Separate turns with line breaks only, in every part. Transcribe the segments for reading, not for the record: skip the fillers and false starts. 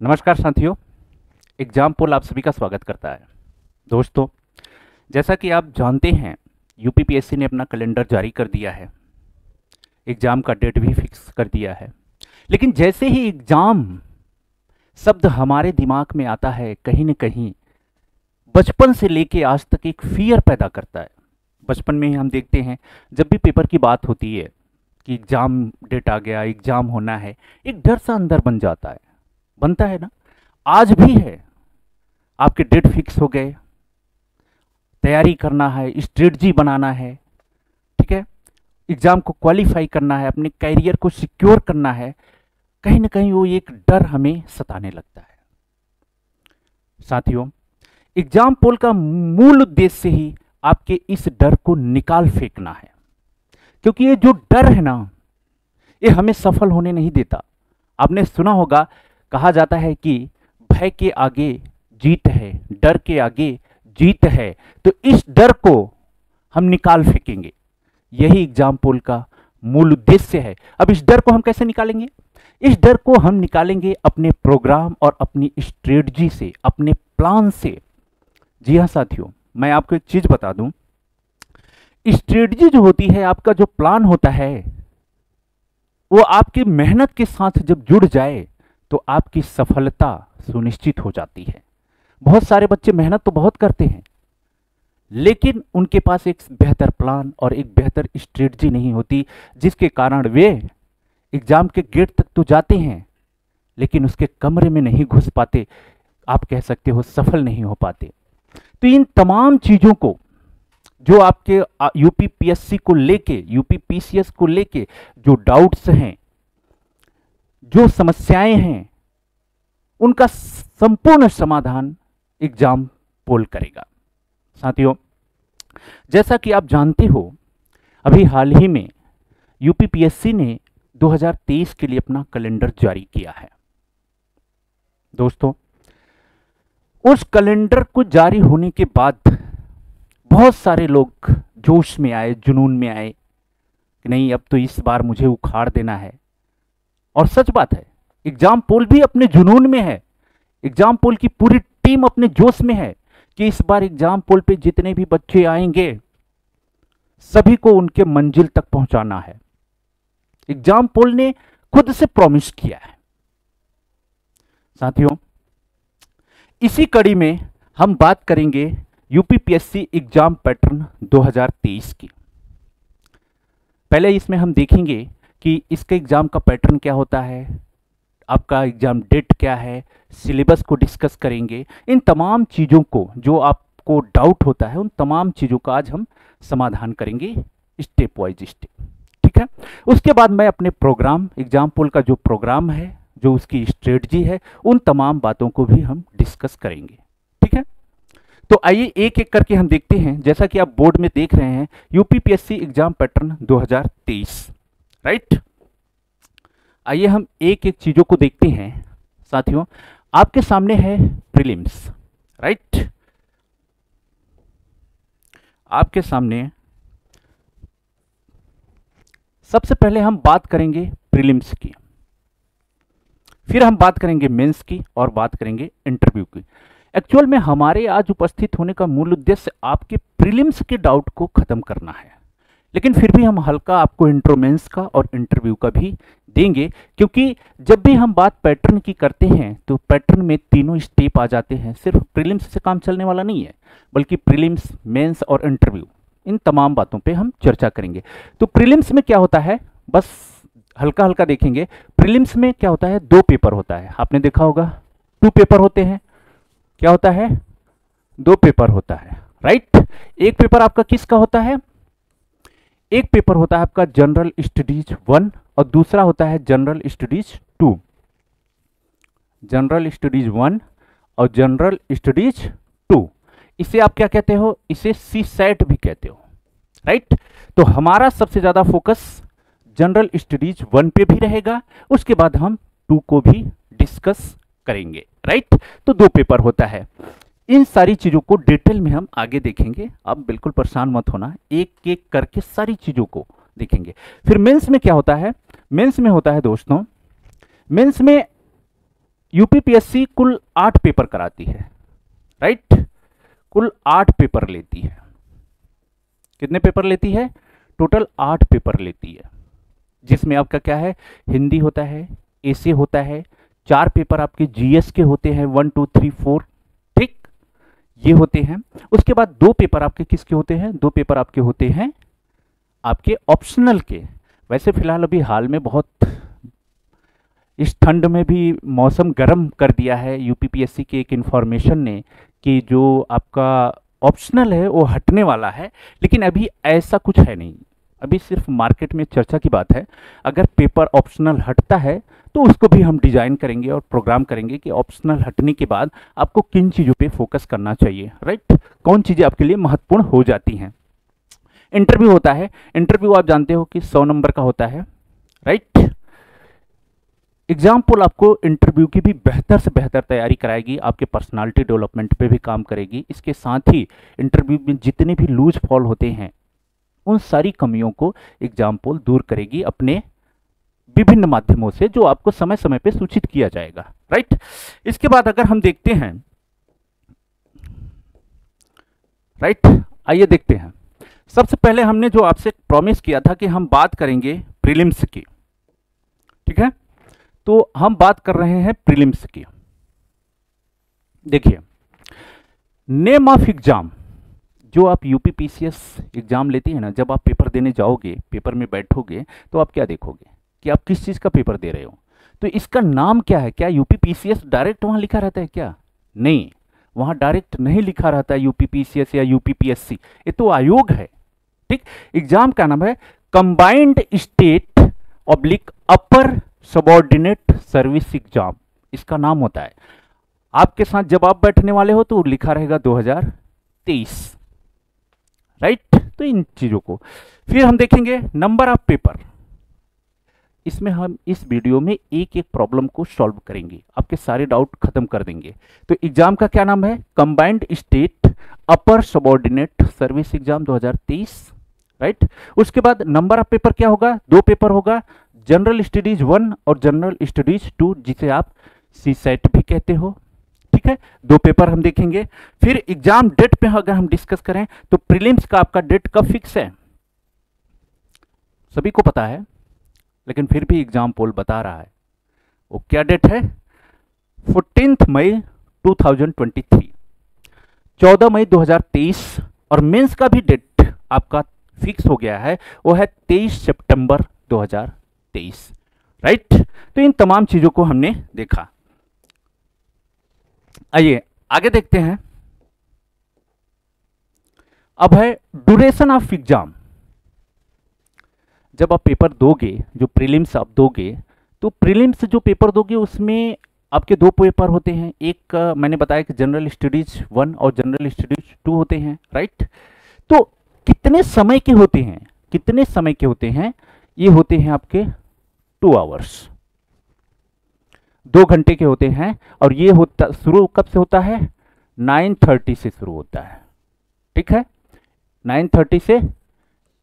नमस्कार साथियों। एग्जाम पोल आप सभी का स्वागत करता है। दोस्तों, जैसा कि आप जानते हैं, यूपीपीएससी ने अपना कैलेंडर जारी कर दिया है। एग्जाम का डेट भी फिक्स कर दिया है। लेकिन जैसे ही एग्जाम शब्द हमारे दिमाग में आता है, कहीं न कहीं बचपन से लेके आज तक एक फियर पैदा करता है। बचपन में ही हम देखते हैं, जब भी पेपर की बात होती है कि एग्जाम डेट आ गया, एग्जाम होना है, एक डर सा अंदर बन जाता है, बनता है ना। आज भी है। आपके डेट फिक्स हो गए, तैयारी करना है, स्ट्रेटजी बनाना है, ठीक है, एग्जाम को क्वालिफाई करना है, अपने करियर को सिक्योर करना है। कहीं ना कहीं वो एक डर हमें सताने लगता है। साथियों, एग्जाम पोल का मूल उद्देश्य ही आपके इस डर को निकाल फेंकना है। क्योंकि ये जो डर है ना, ये हमें सफल होने नहीं देता। आपने सुना होगा, कहा जाता है कि भय के आगे जीत है, डर के आगे जीत है। तो इस डर को हम निकाल फेंकेंगे। यही एग्जाम पोल का मूल उद्देश्य है। अब इस डर को हम कैसे निकालेंगे? इस डर को हम निकालेंगे अपने प्रोग्राम और अपनी स्ट्रेटजी से, अपने प्लान से। जी हाँ साथियों, मैं आपको एक चीज बता दूं, स्ट्रेटजी जो होती है, आपका जो प्लान होता है, वो आपकी मेहनत के साथ जब जुड़ जाए तो आपकी सफलता सुनिश्चित हो जाती है। बहुत सारे बच्चे मेहनत तो बहुत करते हैं, लेकिन उनके पास एक बेहतर प्लान और एक बेहतर स्ट्रेटजी नहीं होती, जिसके कारण वे एग्जाम के गेट तक तो जाते हैं, लेकिन उसके कमरे में नहीं घुस पाते। आप कह सकते हो सफल नहीं हो पाते। तो इन तमाम चीजों को, जो आपके यूपीपीएससी को लेके, यूपीपीसीएस को लेके जो डाउट्स हैं, जो समस्याएं हैं, उनका संपूर्ण समाधान एग्जाम पोल करेगा। साथियों, जैसा कि आप जानते हो, अभी हाल ही में यूपीपीएससी ने 2023 के लिए अपना कैलेंडर जारी किया है। दोस्तों, उस कैलेंडर को जारी होने के बाद बहुत सारे लोग जोश में आए, जुनून में आए कि नहीं, अब तो इस बार मुझे उखाड़ देना है। और सच बात है, एग्जाम पोल भी अपने जुनून में है। एग्जाम पोल की पूरी टीम अपने जोश में है कि इस बार एग्जाम पोल पे जितने भी बच्चे आएंगे, सभी को उनके मंजिल तक पहुंचाना है। एग्जाम पोल ने खुद से प्रॉमिस किया है। साथियों, इसी कड़ी में हम बात करेंगे यूपीपीएससी एग्जाम पैटर्न 2023 की। पहले इसमें हम देखेंगे कि इसके एग्जाम का पैटर्न क्या होता है, आपका एग्जाम डेट क्या है, सिलेबस को डिस्कस करेंगे। इन तमाम चीज़ों को, जो आपको डाउट होता है, उन तमाम चीज़ों का आज हम समाधान करेंगे स्टेप वाइज स्टेप, ठीक है। उसके बाद मैं अपने प्रोग्राम, एग्जाम पोल का जो प्रोग्राम है, जो उसकी स्ट्रेटजी है, उन तमाम बातों को भी हम डिस्कस करेंगे, ठीक है। तो आइए एक एक करके हम देखते हैं। जैसा कि आप बोर्ड में देख रहे हैं, यूपीपीएससी एग्जाम पैटर्न 2023, राइट। आइए हम एक एक चीजों को देखते हैं। साथियों, आपके सामने है प्रीलिम्स, राइट। आपके सामने सबसे पहले हम बात करेंगे प्रीलिम्स की, फिर हम बात करेंगे मेंस की और बात करेंगे इंटरव्यू की। एक्चुअल में हमारे आज उपस्थित होने का मूल उद्देश्य आपके प्रीलिम्स के डाउट को खत्म करना है, लेकिन फिर भी हम हल्का आपको इंट्रो, मेंस का और इंटरव्यू का भी देंगे। क्योंकि जब भी हम बात पैटर्न की करते हैं तो पैटर्न में तीनों स्टेप आ जाते हैं। सिर्फ प्रीलिम्स से काम चलने वाला नहीं है, बल्कि प्रीलिम्स, मेंस और इंटरव्यू, इन तमाम बातों पे हम चर्चा करेंगे। तो प्रीलिम्स में क्या होता है, बस हल्का हल्का देखेंगे। प्रीलिम्स में क्या होता है, 2 पेपर होता है। आपने देखा होगा 2 पेपर होते हैं। क्या होता है, 2 पेपर होता है, राइट। एक पेपर आपका किसका होता है, एक पेपर होता है आपका जनरल स्टडीज 1 और दूसरा होता है जनरल स्टडीज 2। जनरल स्टडीज 1 और जनरल स्टडीज 2, इसे आप क्या कहते हो, इसे सी सेट भी कहते हो, राइट। तो हमारा सबसे ज्यादा फोकस जनरल स्टडीज 1 पे भी रहेगा, उसके बाद हम 2 को भी डिस्कस करेंगे, राइट। तो 2 पेपर होता है। इन सारी चीजों को डिटेल में हम आगे देखेंगे। आप बिल्कुल परेशान मत होना, एक एक करके सारी चीजों को देखेंगे। फिर मेंस में क्या होता है, मेंस में होता है दोस्तों, मेंस में यूपीपीएससी कुल 8 पेपर कराती है, राइट। कुल 8 पेपर लेती है। कितने पेपर लेती है? टोटल 8 पेपर लेती है, जिसमें आपका क्या है, हिंदी होता है, एसे होता है, 4 पेपर आपके जीएस के होते हैं, 1 2 3 4, ठीक, ये होते हैं। उसके बाद 2 पेपर आपके किसके होते हैं? 2 पेपर आपके होते हैं आपके ऑप्शनल के। वैसे फिलहाल अभी हाल में बहुत इस ठंड में भी मौसम गर्म कर दिया है, यूपीपीएससी के एक इन्फॉर्मेशन ने कि जो आपका ऑप्शनल है वो हटने वाला है, लेकिन अभी ऐसा कुछ है नहीं, अभी सिर्फ मार्केट में चर्चा की बात है। अगर पेपर ऑप्शनल हटता है तो उसको भी हम डिजाइन करेंगे और प्रोग्राम करेंगे कि ऑप्शनल हटने के बाद आपको किन चीज़ों पे फोकस करना चाहिए, राइट, कौन चीज़ें आपके लिए महत्वपूर्ण हो जाती हैं। इंटरव्यू होता है, इंटरव्यू आप जानते हो कि 100 नंबर का होता है, राइट। एग्जाम्पल आपको इंटरव्यू की भी बेहतर से बेहतर तैयारी कराएगी, आपके पर्सनालिटी डेवलपमेंट पे भी काम करेगी। इसके साथ ही इंटरव्यू में जितने भी लूज फॉल होते हैं उन सारी कमियों को एग्जाम्पल दूर करेगी अपने विभिन्न माध्यमों से, जो आपको समय समय पे सूचित किया जाएगा, राइट। इसके बाद अगर हम देखते हैं, राइट, आइए देखते हैं। सबसे पहले हमने जो आपसे प्रॉमिस किया था कि हम बात करेंगे प्रीलिम्स की, ठीक है, तो हम बात कर रहे हैं प्रीलिम्स की। देखिए, नेम ऑफ एग्जाम, जो आप यूपीपीसीएस एग्जाम लेती है ना, जब आप पेपर देने जाओगे, पेपर में बैठोगे, तो आप क्या देखोगे कि आप किस चीज़ का पेपर दे रहे हो। तो इसका नाम क्या है? क्या यूपीपीसीएस डायरेक्ट वहाँ लिखा रहता है क्या? नहीं, वहाँ डायरेक्ट नहीं लिखा रहता है यूपीपीसीएस या यूपीपीएससी, ये तो आयोग है, ठीक। एग्जाम का नाम है कंबाइंड स्टेट ऑब्लिक अपर सबॉर्डिनेट सर्विस एग्जाम, इसका नाम होता है। आपके साथ जब आप बैठने वाले हो तो लिखा रहेगा 2023, राइट। तो इन चीजों को फिर हम देखेंगे नंबर ऑफ पेपर। इसमें हम इस वीडियो में एक एक प्रॉब्लम को सॉल्व करेंगे, आपके सारे डाउट खत्म कर देंगे। तो एग्जाम का क्या नाम है? कंबाइंड स्टेट अपर सबॉर्डिनेट सर्विस एग्जाम 2023, राइट। उसके बाद नंबर ऑफ पेपर क्या होगा? 2 पेपर होगा, जनरल स्टडीज 1 और जनरल स्टडीज 2, जिसे आप सीसेट भी कहते हो, ठीक है। 2 पेपर हम देखेंगे। फिर एग्जाम डेट पे अगर हम डिस्कस करें तो प्रीलिम्स का आपका डेट कब फिक्स है? सभी को पता है, लेकिन फिर भी एग्जाम पोल बता रहा है, वो क्या डेट है? 14 मई 2023, 14 मई 2023। और मेंस का भी डेट आपका फिक्स हो गया है, वो है 23 सितंबर 2023, राइट। तो इन तमाम चीजों को हमने देखा। आइए आगे देखते हैं। अब है ड्यूरेशन ऑफ एग्जाम। जब आप पेपर दोगे, जो प्रीलिम्स आप दोगे, तो प्रीलिम्स जो पेपर दोगे उसमें आपके 2 पेपर होते हैं। एक मैंने बताया कि जनरल स्टडीज 1 और जनरल स्टडीज 2 होते हैं, राइट। तो कितने समय के होते हैं? कितने समय के होते हैं? ये होते हैं आपके 2 आवर्स, 2 घंटे के होते हैं। और ये होता शुरू कब से होता है? 9:30 से शुरू होता है, ठीक है। 9:30 से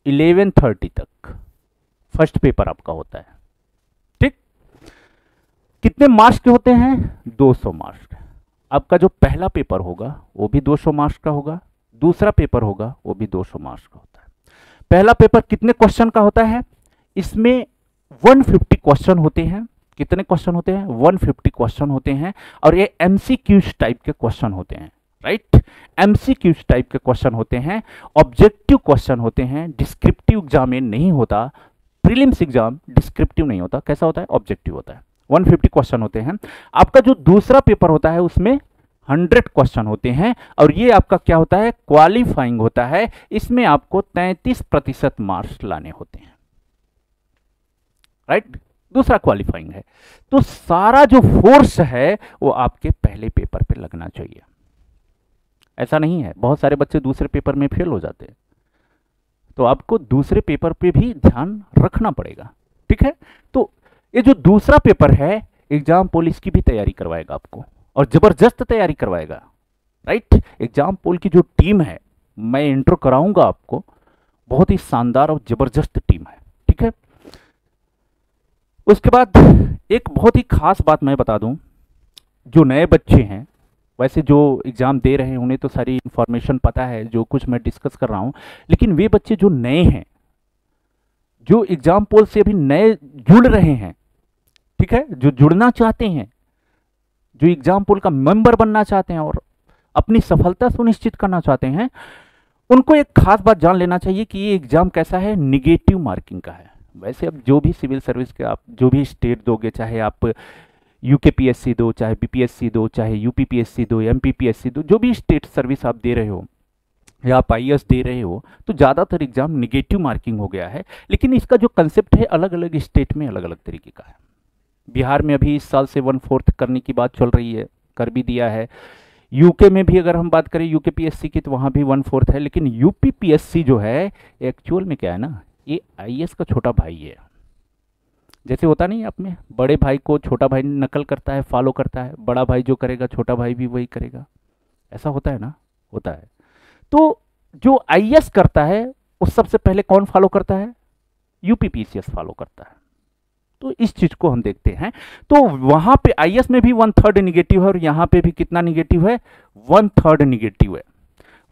11:30 तक फर्स्ट पेपर आपका होता है, ठीक। कितने मार्क्स के होते हैं? 200 मार्क्स। आपका जो पहला पेपर होगा वो भी 200 मार्क्स का होगा, दूसरा पेपर होगा वो भी 200 मार्क्स का होता है। पहला पेपर कितने क्वेश्चन का होता है? इसमें 150 क्वेश्चन होते हैं। कितने क्वेश्चन होते हैं? 150 क्वेश्चन होते हैं। और ये एमसीक्यूज टाइप के क्वेश्चन होते हैं, राइट। एमसीक्यूज टाइप के क्वेश्चन होते हैं, ऑब्जेक्टिव क्वेश्चन होते हैं। डिस्क्रिप्टिव एग्जाम में नहीं होता, प्रीलिम्स एग्जाम डिस्क्रिप्टिव नहीं होता, कैसा होता है? ऑब्जेक्टिव होता है। 150 क्वेश्चन होते हैं। आपका जो दूसरा पेपर होता है उसमें 100 क्वेश्चन होते हैं। और ये आपका क्या होता है? क्वालिफाइंग होता है। इसमें आपको 33% मार्क्स लाने होते हैं, राइट। दूसरा क्वालिफाइंग है। तो सारा जो फोर्स है वो आपके पहले पेपर पे लगना चाहिए। ऐसा नहीं है, बहुत सारे बच्चे दूसरे पेपर में फेल हो जाते हैं, तो आपको दूसरे पेपर पे भी ध्यान रखना पड़ेगा, ठीक है। तो ये जो दूसरा पेपर है, एग्जाम पोल इसकी भी तैयारी करवाएगा आपको, और जबरदस्त तैयारी करवाएगा, राइट। एग्जाम पोल की जो टीम है, मैं इंट्रो कराऊंगा आपको, बहुत ही शानदार और जबरदस्त टीम है, ठीक है। उसके बाद एक बहुत ही खास बात मैं बता दूं, जो नए बच्चे हैं, वैसे जो एग्ज़ाम दे रहे हैं उन्हें तो सारी इन्फॉर्मेशन पता है जो कुछ मैं डिस्कस कर रहा हूँ, लेकिन वे बच्चे जो नए हैं, जो एग्जाम पोल से अभी नए जुड़ रहे हैं, ठीक है, जो जुड़ना चाहते हैं, जो एग्जाम पोल का मेंबर बनना चाहते हैं और अपनी सफलता सुनिश्चित करना चाहते हैं, उनको एक खास बात जान लेना चाहिए कि ये एग्जाम कैसा है, निगेटिव मार्किंग का है। वैसे अब जो भी सिविल सर्विस के आप जो भी स्टेट दोगे, चाहे आप यूकेपीएससी दो, चाहे बीपीएससी दो, चाहे यूपीपीएससी दो, एमपीपीएससी दो, जो भी स्टेट सर्विस आप दे रहे हो या आप आईएएस दे रहे हो, तो ज़्यादातर एग्जाम निगेटिव मार्किंग हो गया है। लेकिन इसका जो कंसेप्ट है अलग अलग स्टेट में अलग अलग तरीके का है। बिहार में अभी इस साल से 1/4 करने की बात चल रही है, कर भी दिया है। यूके में भी अगर हम बात करें यूकेपीएससी की, तो वहाँ भी 1/4 है। लेकिन यूपीपीएससी जो है एक्चुअल में क्या है ना, ये आईएएस का छोटा भाई है। जैसे होता नहीं, आप में बड़े भाई को छोटा भाई नकल करता है, फॉलो करता है, बड़ा भाई जो करेगा छोटा भाई भी वही करेगा, ऐसा होता है ना, होता है। तो जो आईएएस करता है उस सबसे पहले कौन फॉलो करता है, यूपीपीसीएस फॉलो करता है। तो इस चीज को हम देखते हैं। तो वहां पे आईएएस में भी 1/3 निगेटिव है और यहां पे भी कितना निगेटिव है, 1/3 निगेटिव है।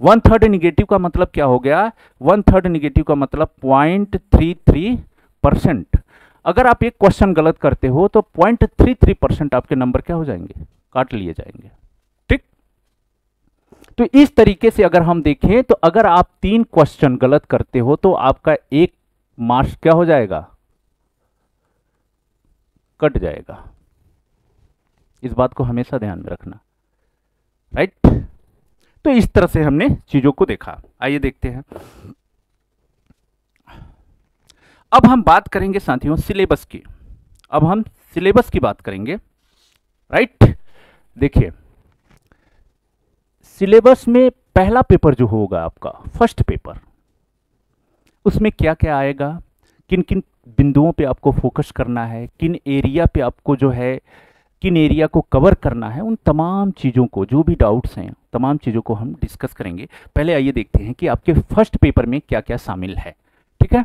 1/3 निगेटिव का मतलब क्या हो गया, 1/3 निगेटिव का मतलब 0.33%। अगर आप एक क्वेश्चन गलत करते हो तो 0.33% आपके नंबर क्या हो जाएंगे, काट लिए जाएंगे। ठीक, तो इस तरीके से अगर हम देखें तो अगर आप 3 क्वेश्चन गलत करते हो तो आपका 1 मार्क्स क्या हो जाएगा, कट जाएगा। इस बात को हमेशा ध्यान में रखना, राइट। तो इस तरह से हमने चीजों को देखा। आइए देखते हैं, अब हम बात करेंगे साथियों सिलेबस की। अब हम सिलेबस की बात करेंगे, राइट। देखिए, सिलेबस में पहला पेपर जो होगा आपका फर्स्ट पेपर, उसमें क्या क्या आएगा, किन किन बिंदुओं पे आपको फोकस करना है, किन एरिया पे आपको जो है, किन एरिया को कवर करना है, उन तमाम चीज़ों को, जो भी डाउट्स हैं तमाम चीज़ों को हम डिस्कस करेंगे। पहले आइए देखते हैं कि आपके फर्स्ट पेपर में क्या क्या शामिल है। ठीक है,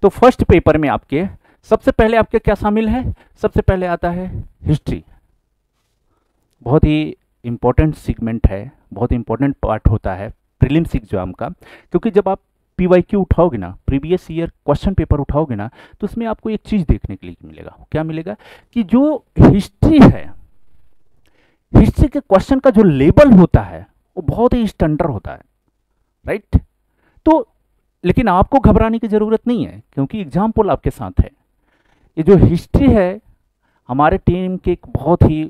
तो फर्स्ट पेपर में आपके सबसे पहले आपके क्या शामिल है, सबसे पहले आता है हिस्ट्री। बहुत ही इंपॉर्टेंट सेगमेंट है, बहुत इंपॉर्टेंट पार्ट होता है प्रीलिम्स एग्जाम का, क्योंकि जब आप पीवाईक्यू उठाओगे ना, प्रीवियस ईयर क्वेश्चन पेपर उठाओगे ना, तो उसमें आपको एक चीज देखने के लिए मिलेगा। क्या मिलेगा कि जो हिस्ट्री है, हिस्ट्री के क्वेश्चन का जो लेवल होता है वो बहुत ही स्टैंडर्ड होता है, राइट। तो लेकिन आपको घबराने की जरूरत नहीं है, क्योंकि एग्जाम पोल आपके साथ है। ये जो हिस्ट्री है, हमारे टीम के एक बहुत ही,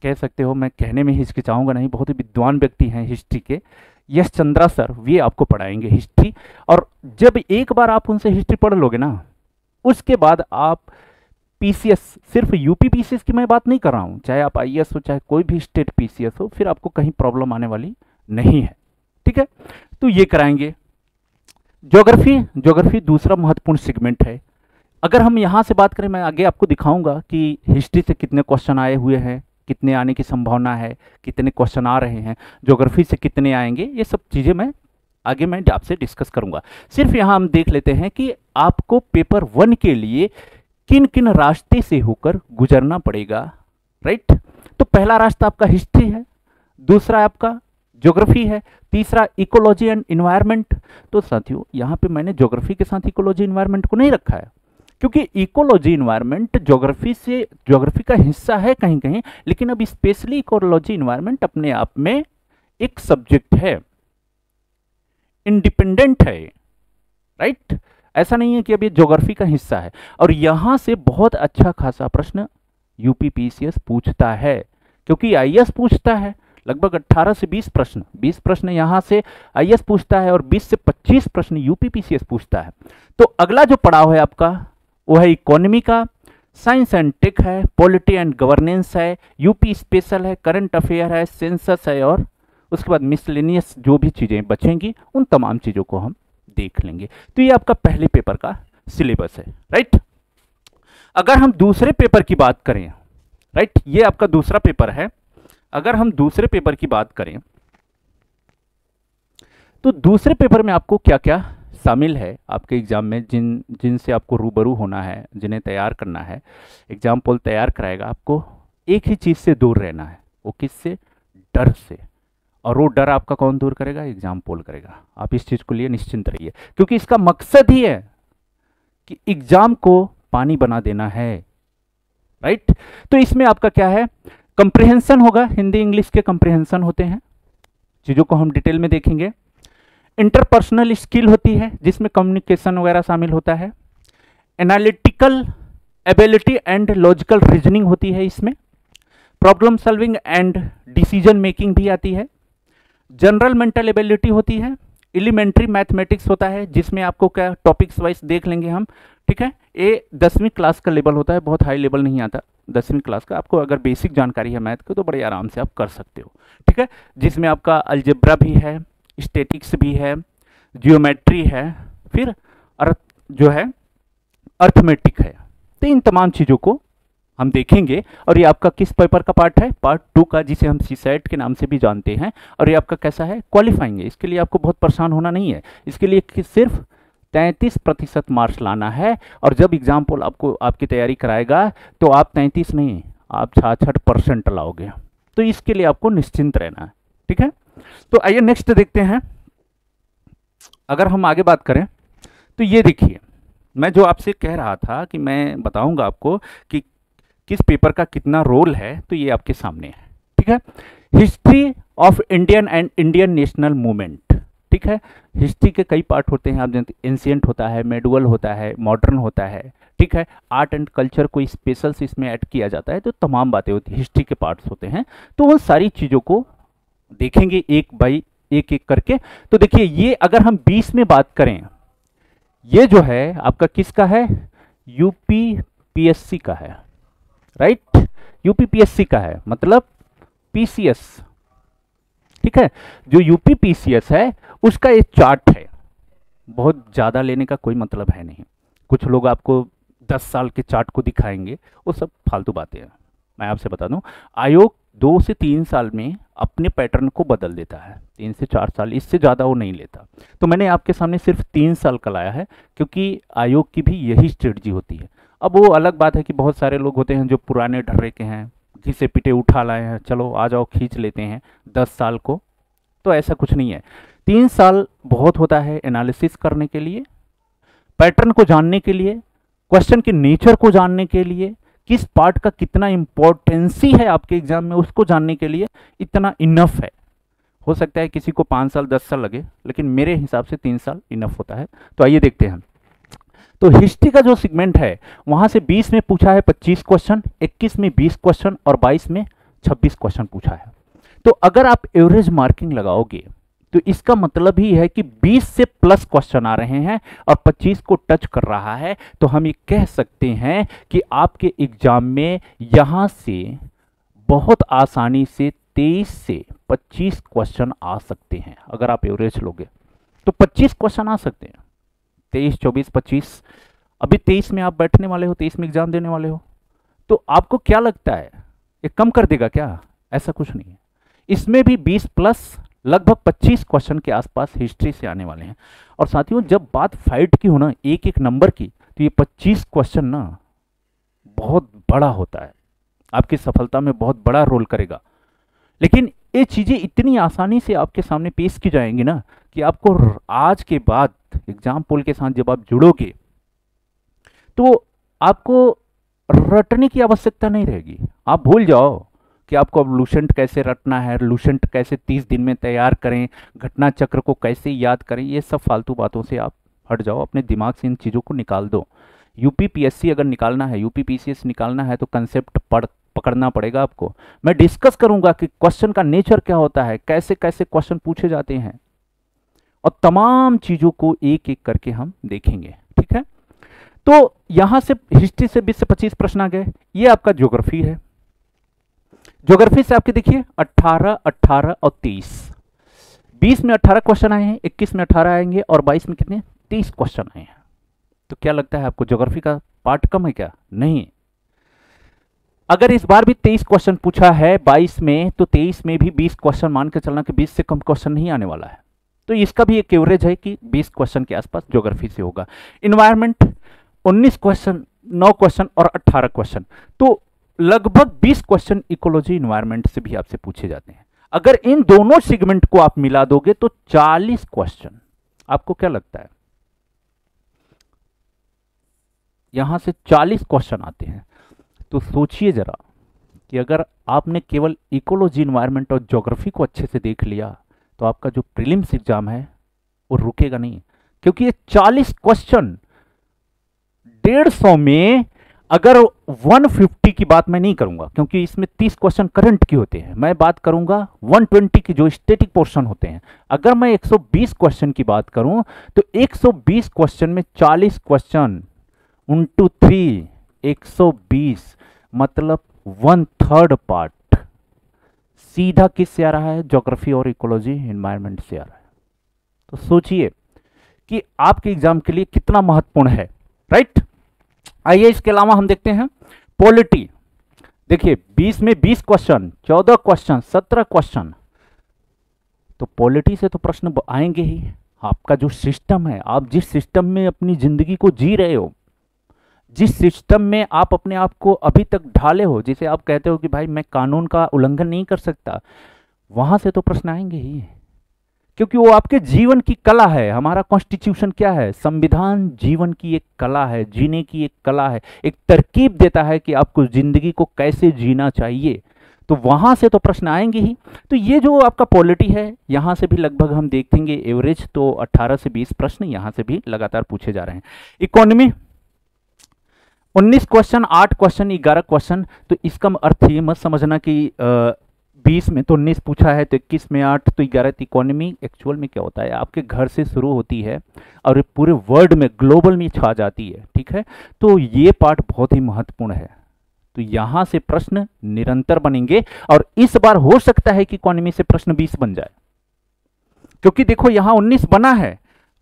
कह सकते हो, मैं कहने में हिचकिचाऊंगा नहीं, बहुत ही विद्वान व्यक्ति हैं हिस्ट्री के, यश चंद्रा सर, वे आपको पढ़ाएंगे हिस्ट्री। और जब एक बार आप उनसे हिस्ट्री पढ़ लोगे ना, उसके बाद आप पीसीएस, सिर्फ यूपी पीसीएस की मैं बात नहीं कर रहा हूं, चाहे आप आईएएस हो, चाहे कोई भी स्टेट पीसीएस हो, फिर आपको कहीं प्रॉब्लम आने वाली नहीं है। ठीक है, तो ये कराएंगे। ज्योग्राफी, ज्योग्राफी दूसरा महत्वपूर्ण सेगमेंट है। अगर हम यहां से बात करें, मैं आगे आपको दिखाऊंगा कि हिस्ट्री से कितने क्वेश्चन आए हुए हैं, कितने आने की संभावना है, कितने क्वेश्चन आ रहे हैं, ज्योग्राफी से कितने आएंगे, ये सब चीज़ें मैं आगे मैं आपसे डिस्कस करूंगा। सिर्फ यहाँ हम देख लेते हैं कि आपको पेपर 1 के लिए किन किन रास्ते से होकर गुजरना पड़ेगा, राइट। तो पहला रास्ता आपका हिस्ट्री है, दूसरा आपका ज्योग्राफी है, तीसरा इकोलॉजी एंड इन्वायरमेंट। तो साथियों, यहाँ पे मैंने ज्योग्राफी के साथ इकोलॉजी इन्वायरमेंट को नहीं रखा है, क्योंकि इकोलॉजी इन्वायरमेंट ज्योग्राफी से, ज्योग्राफी का हिस्सा है कहीं कहीं, लेकिन अब स्पेशली इकोलॉजी इन्वायरमेंट अपने आप में एक सब्जेक्ट है, इंडिपेंडेंट है, राइट। ऐसा नहीं है कि अब ये ज्योग्राफी का हिस्सा है। और यहां से बहुत अच्छा खासा प्रश्न यूपी पीसीएस पूछता है, क्योंकि आईएएस पूछता है लगभग 18 से 20 प्रश्न, 20 प्रश्न यहां से आईएएस पूछता है और 20 से 25 प्रश्न यूपी पीसीएस पूछता है। तो अगला जो पड़ाव है आपका वो है इकोनॉमी का, साइंस एंड टेक है, पॉलिटी एंड गवर्नेंस है, यूपी स्पेशल है, करंट अफेयर है, सेंसस है, और उसके बाद मिसलेनियस जो भी चीज़ें बचेंगी उन तमाम चीज़ों को हम देख लेंगे। तो ये आपका पहले पेपर का सिलेबस है, राइट। अगर हम दूसरे पेपर की बात करें, राइट, ये आपका दूसरा पेपर है। अगर हम दूसरे पेपर की बात करें तो दूसरे पेपर में आपको क्या क्या शामिल है आपके एग्जाम में, जिनसे आपको रूबरू होना है, जिन्हें तैयार करना है, एग्जाम पोल तैयार कराएगा आपको एक ही चीज से दूर रहना है, वो किससे? डर से। और वो डर आपका कौन दूर करेगा? एग्जाम पोल करेगा। आप इस चीज को लिए निश्चिंत रहिए, क्योंकि इसका मकसद ही है कि एग्जाम को पानी बना देना है, राइट। तो इसमें आपका क्या है? कंप्रिहेंशन होगा, हिंदी इंग्लिश के कंप्रिहेंशन होते हैं, चीजों को हम डिटेल में देखेंगे। इंटरपर्सनल स्किल होती है, जिसमें कम्युनिकेशन वगैरह शामिल होता है। Analytical ability and logical reasoning होती है इसमें। Problem solving and decision making भी आती है। जनरल मेंटल एबिलिटी होती है। एलिमेंट्री मैथमेटिक्स होता है, जिसमें आपको क्या टॉपिक्स वाइज देख लेंगे हम, ठीक है। ये 10वीं क्लास का लेवल होता है, बहुत हाई लेवल नहीं आता 10वीं क्लास का। आपको अगर बेसिक जानकारी है मैथ की तो बड़े आराम से आप कर सकते हो, ठीक है। जिसमें आपका अलजेब्रा भी है, स्टैटिक्स भी है, जियोमेट्री है, फिर अर्थ जो है अर्थमेटिक है। तो इन तमाम चीज़ों को हम देखेंगे। और ये आपका किस पेपर का पार्ट है? पार्ट 2 का, जिसे हम सीसेट के नाम से भी जानते हैं। और ये आपका कैसा है? क्वालिफाइंग है। इसके लिए आपको बहुत परेशान होना नहीं है, इसके लिए सिर्फ 33% मार्क्स लाना है। और जब एग्जाम पोल आपको आपकी तैयारी कराएगा तो आप 33 नहीं, आप 66% लाओगे। तो इसके लिए आपको निश्चिंत रहना है, ठीक है। तो आइए नेक्स्ट देखते हैं। अगर हम आगे बात करें तो ये देखिए, मैं जो आपसे कह रहा था कि मैं बताऊंगा आपको कि किस पेपर का कितना रोल है, तो ये आपके सामने है, ठीक है। History of Indian and Indian national movement, ठीक है। हिस्ट्री के कई पार्ट होते हैं, आप जानते हैं, एंशिएंट होता है, मेडुअल होता है, मॉडर्न होता है, ठीक है। आर्ट एंड कल्चर को स्पेशल से इसमें ऐड किया जाता है, तो तमाम बातें होती हैं, हिस्ट्री के पार्ट्स होते हैं। तो उन सारी चीज़ों को देखेंगे एक बाई एक करके। तो देखिए, ये अगर हम 20 में बात करें, ये जो है आपका किसका है? यूपीपीएससी का है, राइट। यूपीपीएससी का है, मतलब पीसीएस, ठीक है। जो यूपीपीसीएस है उसका एक चार्ट है। बहुत ज़्यादा लेने का कोई मतलब है नहीं। कुछ लोग आपको 10 साल के चार्ट को दिखाएंगे, वो सब फालतू बातें हैं। मैं आपसे बता दूं, आयोग 2 से 3 साल में अपने पैटर्न को बदल देता है, 3 से 4 साल, इससे ज़्यादा वो नहीं लेता। तो मैंने आपके सामने सिर्फ 3 साल का लाया है, क्योंकि आयोग की भी यही स्ट्रेटजी होती है। अब वो अलग बात है कि बहुत सारे लोग होते हैं जो पुराने ढर्रे के हैं, घिसे पिटे उठा लाए हैं, चलो आ जाओ खींच लेते हैं 10 साल को। तो ऐसा कुछ नहीं है। 3 साल बहुत होता है एनालिसिस करने के लिए, पैटर्न को जानने के लिए, क्वेश्चन के नेचर को जानने के लिए, किस पार्ट का कितना इंपॉर्टेंसी है आपके एग्जाम में उसको जानने के लिए इतना इनफ है। हो सकता है किसी को 5 साल 10 साल लगे, लेकिन मेरे हिसाब से 3 साल इनफ होता है। तो आइए देखते हैं। तो हिस्ट्री का जो सेगमेंट है, वहां से 20 में पूछा है 25 क्वेश्चन, 21 में 20 क्वेश्चन और 22 में 26 क्वेश्चन पूछा है। तो अगर आप एवरेज मार्किंग लगाओगे तो इसका मतलब ही है कि 20 से प्लस क्वेश्चन आ रहे हैं और 25 को टच कर रहा है। तो हम ये कह सकते हैं कि आपके एग्जाम में यहां से बहुत आसानी से 23 से 25 क्वेश्चन आ सकते हैं। अगर आप एवरेज लोगे तो 25 क्वेश्चन आ सकते हैं, 23, 24, 25। अभी 23 में आप बैठने वाले हो, 23 में एग्जाम देने वाले हो, तो आपको क्या लगता है ये कम कर देगा क्या? ऐसा कुछ नहीं है। इसमें भी 20 प्लस लगभग 25 क्वेश्चन के आसपास हिस्ट्री से आने वाले हैं। और साथियों, जब बात फाइट की हो ना, एक एक नंबर की, तो ये 25 क्वेश्चन ना बहुत बड़ा होता है, आपकी सफलता में बहुत बड़ा रोल करेगा। लेकिन ये चीजें इतनी आसानी से आपके सामने पेश की जाएंगी ना कि आपको आज के बाद एग्जाम पोल के साथ जब आप जुड़ोगे तो आपको रटने की आवश्यकता नहीं रहेगी। आप भूल जाओ कि आपको अब लूसेंट कैसे रटना है, लूसेंट कैसे 30 दिन में तैयार करें, घटना चक्र को कैसे याद करें, ये सब फालतू बातों से आप हट जाओ, अपने दिमाग से इन चीज़ों को निकाल दो। यूपीपीएससी अगर निकालना है, यूपीपीसीएस निकालना है, तो कंसेप्ट पकड़ना पड़ेगा आपको। मैं डिस्कस करूंगा कि क्वेश्चन का नेचर क्या होता है, कैसे कैसे क्वेश्चन पूछे जाते हैं, और तमाम चीज़ों को एक एक करके हम देखेंगे, ठीक है। तो यहां से हिस्ट्री से 20 से 25 प्रश्न आ गए। ये आपका ज्योग्राफी है। ज्योग्राफी से आपके देखिए 18, 18 और 23। 20 में 18 क्वेश्चन आए हैं, 21 में 18 आएंगे और 22 में कितने? 30 क्वेश्चन आए हैं। तो क्या लगता है आपको ज्योग्राफी का पार्ट कम है क्या? नहीं। अगर इस बार भी 23 क्वेश्चन पूछा है 22 में, तो 23 में भी 20 क्वेश्चन मान के चलना कि 20 से कम क्वेश्चन नहीं आने वाला है। तो इसका भी एक एवरेज है कि 20 क्वेश्चन के आसपास ज्योग्राफी से होगा। इन्वायरमेंट 19 क्वेश्चन, 9 क्वेश्चन और 18 क्वेश्चन। तो लगभग 20 क्वेश्चन इकोलॉजी इन्वायरमेंट से भी आपसे पूछे जाते हैं। अगर इन दोनों सेगमेंट को आप मिला दोगे तो 40 क्वेश्चन। आपको क्या लगता है, यहां से 40 क्वेश्चन आते हैं? तो सोचिए जरा कि अगर आपने केवल इकोलॉजी इन्वायरमेंट और ज्योग्राफी को अच्छे से देख लिया तो आपका जो प्रीलिम्स एग्जाम है वो रुकेगा नहीं, क्योंकि ये 40 क्वेश्चन 150 में, अगर 150 की बात मैं नहीं करूंगा क्योंकि इसमें 30 क्वेश्चन करंट की होते हैं, मैं बात करूंगा 120 की जो स्टैटिक पोर्शन होते हैं। अगर मैं 120 क्वेश्चन की बात करूं तो 120 क्वेश्चन में 40 क्वेश्चन इंटू 3, 120 मतलब 1/3 पार्ट सीधा किससे आ रहा है? ज्योग्राफी और इकोलॉजी एनवायरनमेंट से आ रहा है। तो सोचिए कि आपके एग्जाम के लिए कितना महत्वपूर्ण है, राइट? आइए इसके अलावा हम देखते हैं पॉलिटी। देखिए 20 में 20 क्वेश्चन, 14 क्वेश्चन, 17 क्वेश्चन, तो पॉलिटी से तो प्रश्न आएंगे ही। आपका जो सिस्टम है, आप जिस सिस्टम में अपनी जिंदगी को जी रहे हो, जिस सिस्टम में आप अपने आप को अभी तक ढाले हो, जिसे आप कहते हो कि भाई मैं कानून का उल्लंघन नहीं कर सकता, वहां से तो प्रश्न आएंगे ही, क्योंकि वो आपके जीवन की कला है। हमारा कॉन्स्टिट्यूशन क्या है? संविधान जीवन की एक कला है, जीने की एक कला है, एक तरकीब देता है कि आपको जिंदगी को कैसे जीना चाहिए। तो वहां से तो प्रश्न आएंगे ही। तो ये जो आपका पॉलिटी है, यहां से भी लगभग हम देखेंगे एवरेज तो 18 से 20 प्रश्न यहां से भी लगातार पूछे जा रहे हैं। Economy 19 question, 8 question, 11 question. तो इसका अर्थ ये मत समझना कि 20 में तो 19 पूछा है तो 21 में 8 तो 11। इकोनॉमी एक्चुअल में क्या होता है, आपके घर से शुरू होती है और पूरे वर्ल्ड में, ग्लोबल में छा जाती है, ठीक है? तो ये पार्ट बहुत ही महत्वपूर्ण है। तो यहां से प्रश्न निरंतर बनेंगे और इस बार हो सकता है कि इकोनॉमी से प्रश्न 20 बन जाए, क्योंकि देखो यहां 19 बना है,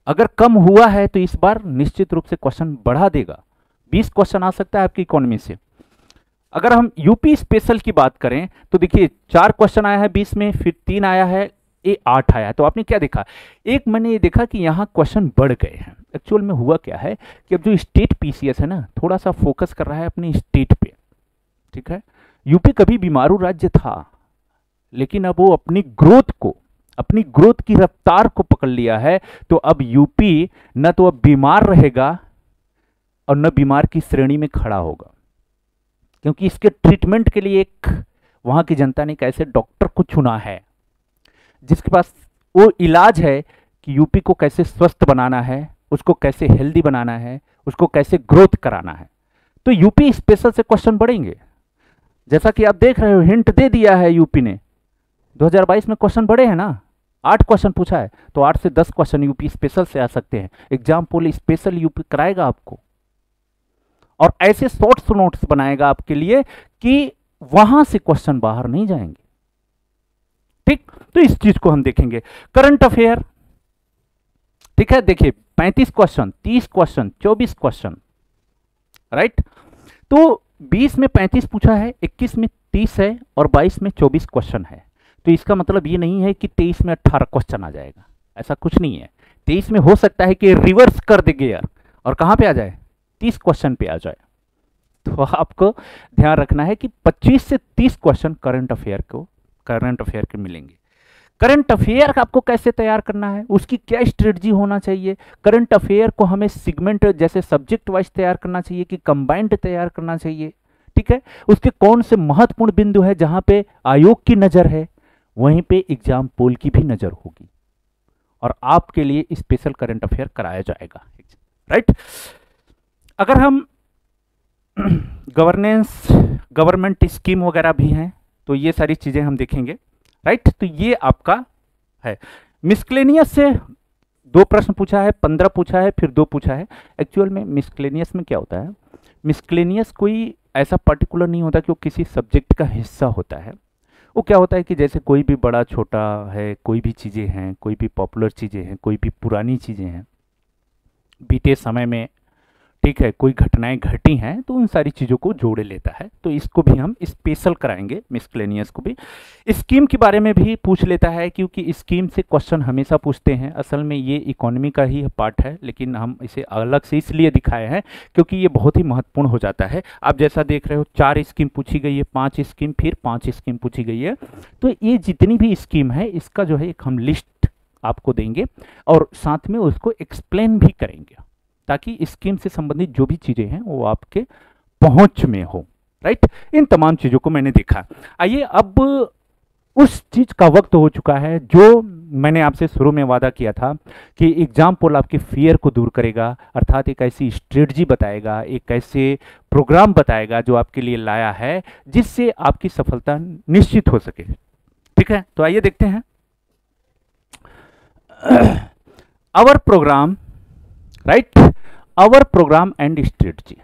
अगर कम हुआ है तो इस बार निश्चित रूप से क्वेश्चन बढ़ा देगा। 20 क्वेश्चन आ सकता है आपकी इकोनॉमी से। अगर हम यूपी स्पेशल की बात करें तो देखिए 4 क्वेश्चन आया है 20 में, फिर 3 आया है, ये 8 आया है। तो आपने क्या देखा? एक मैंने ये देखा कि यहाँ क्वेश्चन बढ़ गए हैं। एक्चुअल में हुआ क्या है कि अब जो स्टेट पीसीएस है ना, थोड़ा सा फोकस कर रहा है अपनी स्टेट पे, ठीक है? यूपी कभी बीमारू राज्य था, लेकिन अब वो अपनी ग्रोथ की रफ्तार को पकड़ लिया है। तो अब यूपी न तो अब बीमार रहेगा और न बीमार की श्रेणी में खड़ा होगा, क्योंकि इसके ट्रीटमेंट के लिए एक वहां की जनता ने एक ऐसे डॉक्टर को चुना है जिसके पास वो इलाज है कि यूपी को कैसे स्वस्थ बनाना है, उसको कैसे हेल्दी बनाना है, उसको कैसे ग्रोथ कराना है। तो यूपी स्पेशल से क्वेश्चन बढ़ेंगे, जैसा कि आप देख रहे हो, हिंट दे दिया है यूपी ने। 2022 में क्वेश्चन बढ़े हैं ना, 8 क्वेश्चन पूछा है, तो 8 से 10 क्वेश्चन यूपी स्पेशल से आ सकते हैं। एग्जाम पोल स्पेशल यूपी कराएगा आपको और ऐसे शॉर्ट्स नोट्स बनाएगा आपके लिए कि वहां से क्वेश्चन बाहर नहीं जाएंगे, ठीक? तो इस चीज को हम देखेंगे। करंट अफेयर, ठीक है? देखिए 35 क्वेश्चन, 30 क्वेश्चन, 24 क्वेश्चन, राइट? तो 20 में 35 पूछा है, 21 में 30 है और 22 में 24 क्वेश्चन है। तो इसका मतलब ये नहीं है कि 23 में 18 क्वेश्चन आ जाएगा, ऐसा कुछ नहीं है। 23 में हो सकता है कि रिवर्स कर दे गियर और कहां पे आ जाए? 30 क्वेश्चन पे आ जाए। तो आपको ध्यान रखना है कि 25 से 30 क्वेश्चन करंट अफेयर के मिलेंगे। करंट अफेयर आपको कैसे तैयार करना है, उसकी क्या स्ट्रेटजी होना चाहिए? करंट अफेयर को हमें सेगमेंट जैसे सब्जेक्ट वाइज तैयार करना चाहिए कि कंबाइंड तैयार करना चाहिए, ठीक है? उसके कौन से महत्वपूर्ण बिंदु है जहां पे आयोग की नजर है, वहीं पे एग्जाम पोल की भी नजर होगी और आपके लिए स्पेशल करंट अफेयर कराया जाएगा, राइट? अगर हम गवर्नमेंट स्कीम वगैरह भी हैं तो ये सारी चीजें हम देखेंगे, राइट? तो ये आपका है। मिसक्लेनियस से 2 प्रश्न पूछा है, 15 पूछा है, फिर 2 पूछा है। एक्चुअल में मिसक्लेनियस में क्या होता है? मिसक्लेनियस कोई ऐसा पर्टिकुलर नहीं होता कि वो किसी सब्जेक्ट का हिस्सा होता है। वो क्या होता है कि जैसे कोई भी बड़ा छोटा है, कोई भी चीज़ें हैं, कोई भी पॉपुलर चीज़ें हैं, कोई भी पुरानी चीज़ें हैं, बीते समय में ठीक है, कोई घटनाएं घटी हैं तो उन सारी चीज़ों को जोड़ लेता है। तो इसको भी हम स्पेशल कराएंगे, मिसक्लेनियस को भी। स्कीम के बारे में भी पूछ लेता है, क्योंकि स्कीम से क्वेश्चन हमेशा पूछते हैं। असल में ये इकोनॉमी का ही पार्ट है, लेकिन हम इसे अलग से इसलिए दिखाए हैं क्योंकि ये बहुत ही महत्वपूर्ण हो जाता है। आप जैसा देख रहे हो 4 स्कीम पूछी गई है, 5 स्कीम, फिर 5 स्कीम पूछी गई है। तो ये जितनी भी स्कीम है इसका जो है एक हम लिस्ट आपको देंगे और साथ में उसको एक्सप्लेन भी करेंगे, ताकि स्कीम से संबंधित जो भी चीजें हैं वो आपके पहुंच में हो। राइट, इन तमाम चीजों को मैंने देखा। आइए, अब उस चीज का वक्त हो चुका है जो मैंने आपसे शुरू में वादा किया था कि एग्जाम पोल आपके फियर को दूर करेगा, अर्थात एक ऐसी स्ट्रेटजी बताएगा, एक ऐसे प्रोग्राम बताएगा जो आपके लिए लाया है जिससे आपकी सफलता निश्चित हो सके। ठीक है, तो आइए देखते हैं our programme, right, our programme and strategy.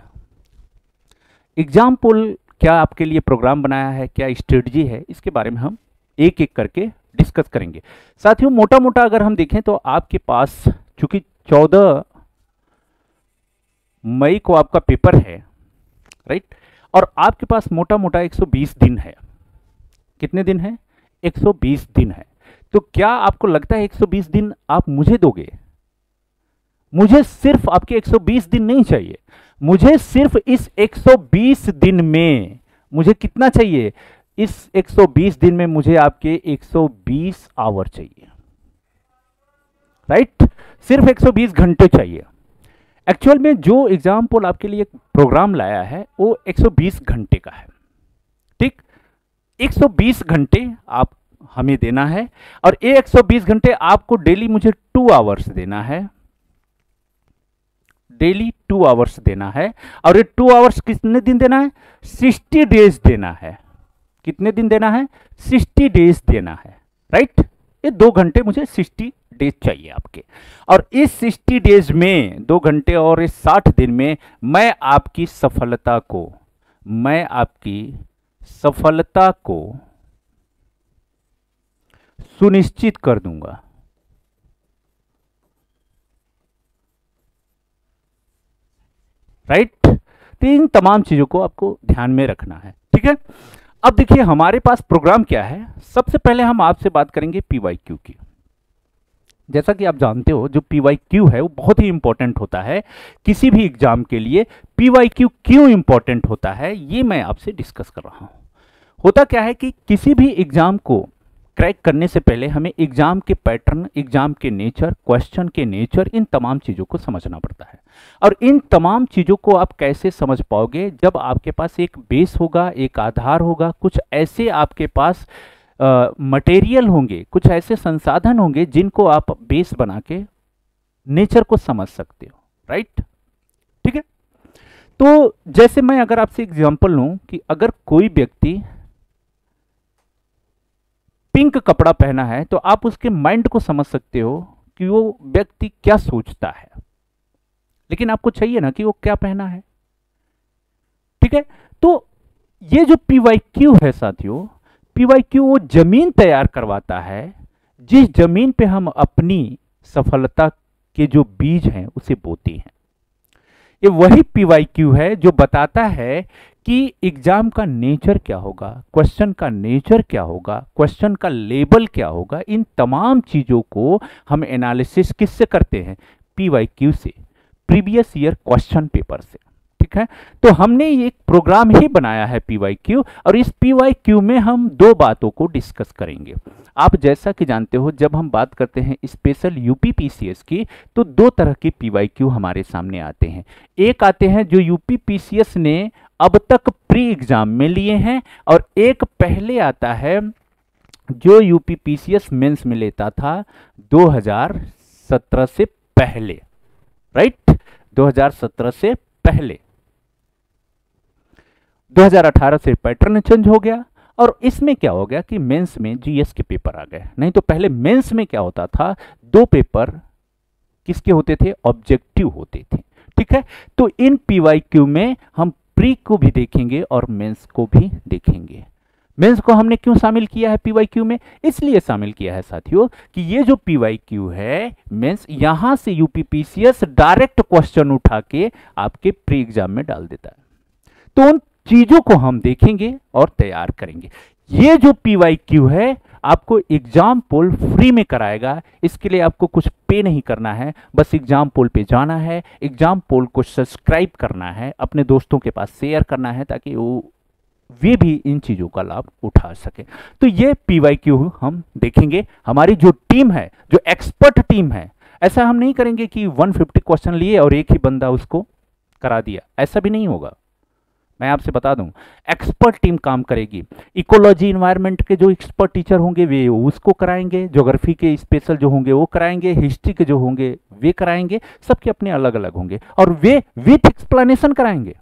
Exam पोल क्या आपके लिए प्रोग्राम बनाया है, क्या स्ट्रेटजी है, इसके बारे में हम एक एक करके डिस्कस करेंगे। साथियों, मोटा मोटा अगर हम देखें तो आपके पास चूंकि 14 मई को आपका पेपर है, राइट, और आपके पास मोटा मोटा 120 दिन है। कितने दिन है? 120 दिन है। तो क्या आपको लगता है 120 दिन आप मुझे दोगे? मुझे सिर्फ आपके 120 दिन नहीं चाहिए, मुझे सिर्फ इस 120 दिन में मुझे कितना चाहिए? इस 120 दिन में मुझे आपके 120 आवर चाहिए, राइट, सिर्फ 120 घंटे चाहिए। एक्चुअल में जो एग्जाम पोल आपके लिए प्रोग्राम लाया है वो 120 घंटे का है। ठीक, 120 घंटे आप हमें देना है और ये 120 घंटे आपको डेली मुझे 2 आवर्स देना है, डेली 2 आवर्स देना है। और ये 2 आवर्स कितने दिन देना है? 60 डेज देना है। कितने दिन देना है? 60 डेज देना है, राइट। ये 2 घंटे मुझे 60 डेज चाहिए आपके, और इस 60 डेज में 2 घंटे और इस 60 दिन में मैं आपकी सफलता को सुनिश्चित कर दूंगा। राइट, तो इन तमाम चीजों को आपको ध्यान में रखना है। ठीक है, अब देखिए हमारे पास प्रोग्राम क्या है। सबसे पहले हम आपसे बात करेंगे पीवाईक्यू की। जैसा कि आप जानते हो जो पीवाईक्यू है वो बहुत ही इंपॉर्टेंट होता है किसी भी एग्जाम के लिए। पीवाईक्यू क्यों इंपॉर्टेंट होता है ये मैं आपसे डिस्कस कर रहा हूं। होता क्या है कि किसी भी एग्जाम को क्रैक करने से पहले हमें एग्जाम के पैटर्न, एग्जाम के नेचर, क्वेश्चन के नेचर, इन तमाम चीज़ों को समझना पड़ता है। और इन तमाम चीज़ों को आप कैसे समझ पाओगे? जब आपके पास एक बेस होगा, एक आधार होगा, कुछ ऐसे आपके पास मटेरियल होंगे, कुछ ऐसे संसाधन होंगे जिनको आप बेस बना के नेचर को समझ सकते हो। राइट, ठीक है। तो जैसे मैं अगर आपसे एग्जांपल लूं कि अगर कोई व्यक्ति पिंक कपड़ा पहना है तो आप उसके माइंड को समझ सकते हो कि वो व्यक्ति क्या सोचता है, लेकिन आपको चाहिए ना कि वो क्या पहना है। ठीक है, तो ये जो पीवाईक्यू है साथियों, पीवाईक्यू वो जमीन तैयार करवाता है जिस जमीन पे हम अपनी सफलता के जो बीज हैं उसे बोते हैं। ये वही पीवाईक्यू है जो बताता है कि एग्जाम का नेचर क्या होगा, क्वेश्चन का नेचर क्या होगा, क्वेश्चन का लेवल क्या होगा। इन तमाम चीजों को हम एनालिसिस किससे करते हैं? पीवाईक्यू से, प्रीवियस ईयर क्वेश्चन पेपर से। ठीक है, तो हमने एक प्रोग्राम ही बनाया है पीवाईक्यू, और इस पीवाईक्यू में हम 2 बातों को डिस्कस करेंगे। आप जैसा कि जानते हो जब हम बात करते हैं स्पेशल यूपी पीसीएस की तो 2 तरह के पीवाईक्यू हमारे सामने आते हैं। एक आते हैं जो यूपी पीसीएस ने अब तक प्री एग्जाम में लिए हैं, और एक पहले आता है जो यूपी पीसीएस मेंस में लेता था 2017 से पहले। राइट, 2017 से पहले। 2018 से पैटर्न चेंज हो गया, और इसमें क्या हो गया कि मेंस में जीएस के पेपर आ गए। नहीं तो पहले मेंस में क्या होता था, 2 पेपर किसके होते थे? ऑब्जेक्टिव होते थे। ठीक है, तो इन पीवाईक्यू में हम प्री को भी देखेंगे और मेंस को भी देखेंगे। मेंस को हमने क्यों शामिल किया है पीवाईक्यू में? इसलिए शामिल किया है साथियों कि ये जो पीवाईक्यू है मेंस यहां से यूपीपीसीएस डायरेक्ट क्वेश्चन उठा के आपके प्री एग्जाम में डाल देता है। तो उन चीजों को हम देखेंगे और तैयार करेंगे। ये जो पीवाईक्यू है आपको एग्जाम पोल फ्री में कराएगा, इसके लिए आपको कुछ पे नहीं करना है, बस एग्जाम पोल पे जाना है, एग्जाम पोल को सब्सक्राइब करना है, अपने दोस्तों के पास शेयर करना है ताकि वे भी इन चीजों का लाभ उठा सके। तो ये पीवाईक्यू हम देखेंगे। हमारी जो टीम है, जो एक्सपर्ट टीम है, ऐसा हम नहीं करेंगे कि 150 क्वेश्चन लिए और एक ही बंदा उसको करा दिया, ऐसा भी नहीं होगा। मैं आपसे बता दूं, एक्सपर्ट टीम काम करेगी। इकोलॉजी इन्वायरमेंट के जो एक्सपर्ट टीचर होंगे वे उसको कराएंगे, ज्योग्राफी के स्पेशल जो होंगे वो कराएंगे, हिस्ट्री के जो होंगे वे कराएंगे, सबके अपने अलग अलग होंगे और वे विथ एक्सप्लेनेशन कराएंगे,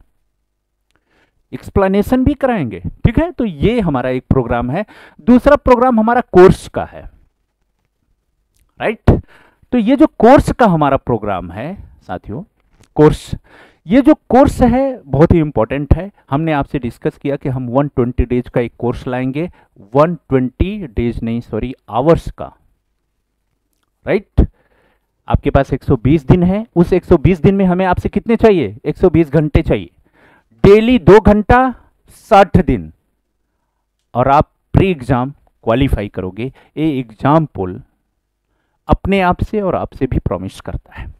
एक्सप्लेनेशन भी कराएंगे। ठीक है, तो ये हमारा एक प्रोग्राम है। दूसरा प्रोग्राम हमारा कोर्स का है, राइट। तो ये जो कोर्स का हमारा प्रोग्राम है साथियों, कोर्स, ये जो कोर्स है बहुत ही इंपॉर्टेंट है। हमने आपसे डिस्कस किया कि हम 120 डेज का एक कोर्स लाएंगे, 120 डेज नहीं सॉरी आवर्स का, राइट। आपके पास 120 दिन है, उस 120 दिन में हमें आपसे कितने चाहिए? 120 घंटे चाहिए, डेली 2 घंटा 60 दिन, और आप प्री एग्जाम क्वालिफाई करोगे। ये एग्जाम पोल अपने आप से और आपसे भी प्रॉमिस करता है।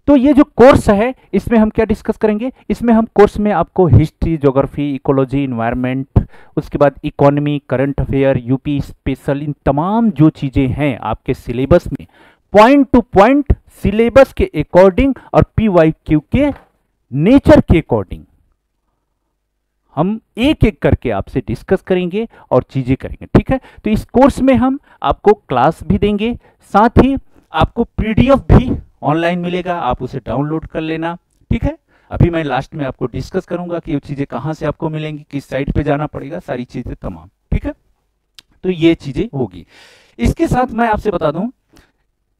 तो ये जो कोर्स है इसमें हम क्या डिस्कस करेंगे? इसमें हम कोर्स में आपको हिस्ट्री, ज्योग्राफी, इकोलॉजी, इन्वायरमेंट, उसके बाद economy, current affair, UP special, इन तमाम जो चीजें हैं आपके सिलेबस में पॉइंट टू पॉइंट सिलेबस के अकॉर्डिंग और पीवाईक्यू के नेचर के अकॉर्डिंग हम एक एक करके आपसे डिस्कस करेंगे और चीजें करेंगे। ठीक है, तो इस कोर्स में हम आपको क्लास भी देंगे, साथ ही आपको पीडीएफ भी ऑनलाइन मिलेगा, आप उसे डाउनलोड कर लेना। ठीक है, अभी मैं लास्ट में आपको डिस्कस करूंगा कि ये चीजें कहां से आपको मिलेंगी, किस साइट पे जाना पड़ेगा, सारी चीजें तमाम। ठीक है, तो ये चीजें होगी। इसके साथ मैं आपसे बता दूं,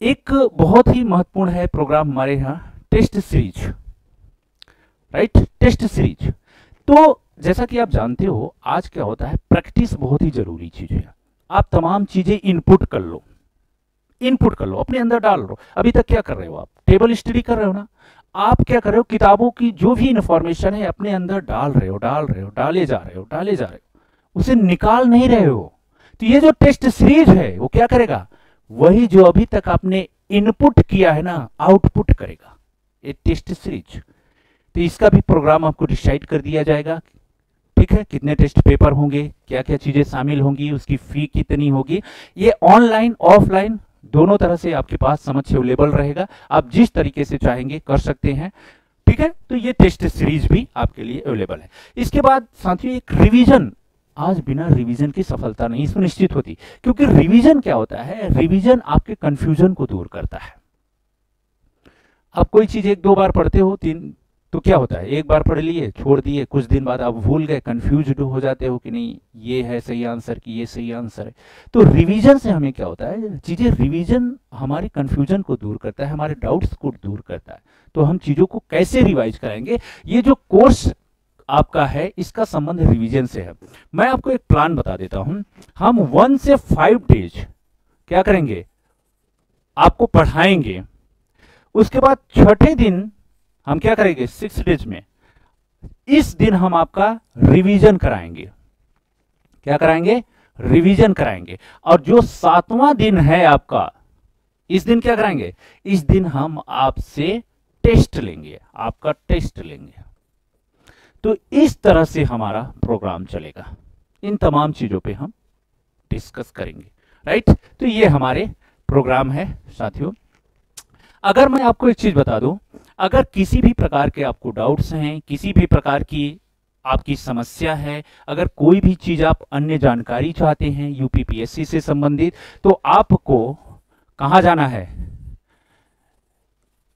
एक बहुत ही महत्वपूर्ण है प्रोग्राम हमारे यहाँ, test series, right, test series. तो जैसा कि आप जानते हो आज क्या होता है, प्रैक्टिस बहुत ही जरूरी चीज है। आप तमाम चीजें इनपुट कर लो, इनपुट कर लो, अपने अंदर डाल लो। अभी तक क्या कर रहे हो आप? टेबल स्टडी कर रहे हो ना? आप क्या कर रहे हो? किताबों की जो भी इंफॉर्मेशन है अपने अंदर डाल रहे हो, डाल रहे हो, डाले जा रहे हो, डाले जा रहे हो, उसे निकाल नहीं रहे हो। तो ये जो टेस्ट सीरीज है वो क्या करेगा? वही जो अभी तक आपने इनपुट किया है ना, आउटपुट करेगा ये टेस्ट सीरीज। तो इसका भी प्रोग्राम आपको डिसाइड कर दिया जाएगा। ठीक है, कितने टेस्ट पेपर होंगे, क्या क्या चीजें शामिल होंगी, उसकी फी कितनी होगी, ये ऑनलाइन ऑफलाइन दोनों तरह से आपके पास समझ अवेलेबल रहेगा। आप जिस तरीके से चाहेंगे कर सकते हैं। ठीक है, तो ये टेस्ट सीरीज भी आपके लिए अवेलेबल है। इसके बाद साथियों एक रिवीजन, आज बिना रिवीजन की सफलता नहीं सुनिश्चित होती, क्योंकि रिवीजन क्या होता है? रिवीजन आपके कंफ्यूजन को दूर करता है। आप कोई चीज 1-2 बार पढ़ते हो, 3, तो क्या होता है, एक बार पढ़ लिए, छोड़ दिए, कुछ दिन बाद आप भूल गए, कंफ्यूज हो जाते हो कि नहीं ये है सही आंसर कि ये सही आंसर है। तो रिवीजन से हमें क्या होता है, चीजें, रिवीजन हमारी कंफ्यूजन को दूर करता है, हमारे डाउट्स को दूर करता है। तो हम चीजों को कैसे रिवाइज कराएंगे, ये जो कोर्स आपका है इसका संबंध रिवीजन से है। मैं आपको एक प्लान बता देता हूं। हम 1 से 5 डेज क्या करेंगे, आपको पढ़ाएंगे। उसके बाद छठे दिन हम क्या करेंगे, 6 डेज में इस दिन हम आपका रिवीजन कराएंगे। क्या कराएंगे? रिवीजन कराएंगे। और जो 7वां दिन है आपका, इस दिन क्या कराएंगे? इस दिन हम आपसे टेस्ट लेंगे, आपका टेस्ट लेंगे। तो इस तरह से हमारा प्रोग्राम चलेगा, इन तमाम चीजों पे हम डिस्कस करेंगे, राइट। तो ये हमारे प्रोग्राम है साथियों। अगर मैं आपको एक चीज बता दूं, अगर किसी भी प्रकार के आपको डाउट्स हैं, किसी भी प्रकार की आपकी समस्या है, अगर कोई भी चीज आप अन्य जानकारी चाहते हैं यूपीपीएससी से संबंधित, तो आपको कहां जाना है?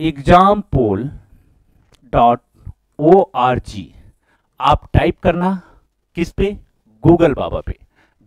exampol.org आप टाइप करना, किस पे? गूगल बाबा पे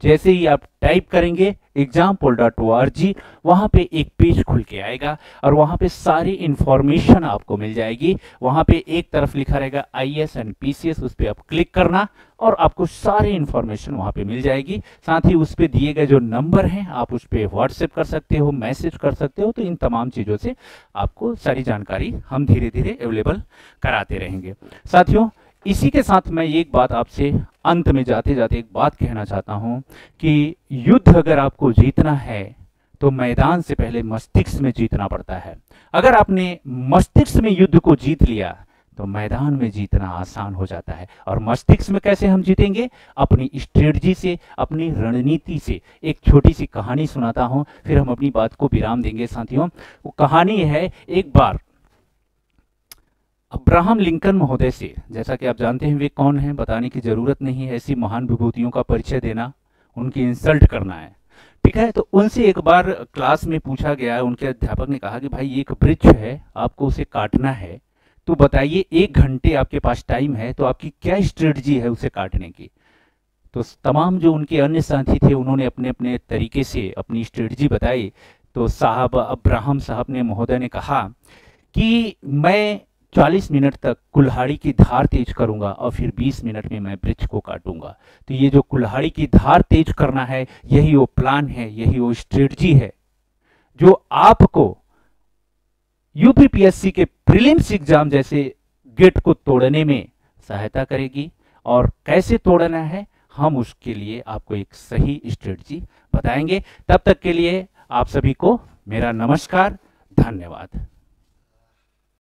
जैसे ही आप टाइप करेंगे example.org, वहाँ पे एक पेज खुल के आएगा और वहाँ पे सारी इंफॉर्मेशन आपको मिल जाएगी। वहाँ पे एक तरफ लिखा रहेगा IAS एंड PCS, उस पर आप क्लिक करना और आपको सारी इंफॉर्मेशन वहाँ पे मिल जाएगी। साथ ही उस पर दिए गए जो नंबर हैं आप उस पर व्हाट्सएप कर सकते हो, मैसेज कर सकते हो। तो इन तमाम चीज़ों से आपको सारी जानकारी हम धीरे धीरे अवेलेबल कराते रहेंगे। साथियों, इसी के साथ मैं एक बात आपसे अंत में जाते जाते एक बात कहना चाहता हूं कि युद्ध अगर आपको जीतना है तो मैदान से पहले मस्तिष्क में जीतना पड़ता है। अगर आपने मस्तिष्क में युद्ध को जीत लिया तो मैदान में जीतना आसान हो जाता है। और मस्तिष्क में कैसे हम जीतेंगे? अपनी स्ट्रेटजी से, अपनी रणनीति से। एक छोटी सी कहानी सुनाता हूं, फिर हम अपनी बात को विराम देंगे। साथियों, वो कहानी है, एक बार अब्राहम लिंकन महोदय से, जैसा कि आप जानते हैं वे कौन हैं, बताने की जरूरत नहीं है, ऐसी महान विभूतियों का परिचय देना, उनकी इंसल्ट करना है, ठीक है। तो उनसे एक बार क्लास में पूछा गया, उनके अध्यापक ने कहा कि भाई एक वृक्ष है, आपको उसे काटना है, तो बताइए 1 घंटे आपके पास टाइम है, तो आपकी क्या स्ट्रेटजी है उसे काटने की। तो तमाम जो उनके अन्य साथी थे उन्होंने अपने अपने तरीके से अपनी स्ट्रेटजी बताई। तो साहब अब्राहम साहब ने, महोदय ने कहा कि मैं 40 मिनट तक कुल्हाड़ी की धार तेज करूंगा और फिर 20 मिनट में मैं वृक्ष को काटूंगा। तो ये जो कुल्हाड़ी की धार तेज करना है, यही वो प्लान है, यही वो स्ट्रेटजी है जो आपको यूपीपीएससी के प्रीलिम्स एग्जाम जैसे गेट को तोड़ने में सहायता करेगी। और कैसे तोड़ना है, हम उसके लिए आपको एक सही स्ट्रेटजी बताएंगे। तब तक के लिए आप सभी को मेरा नमस्कार, धन्यवाद।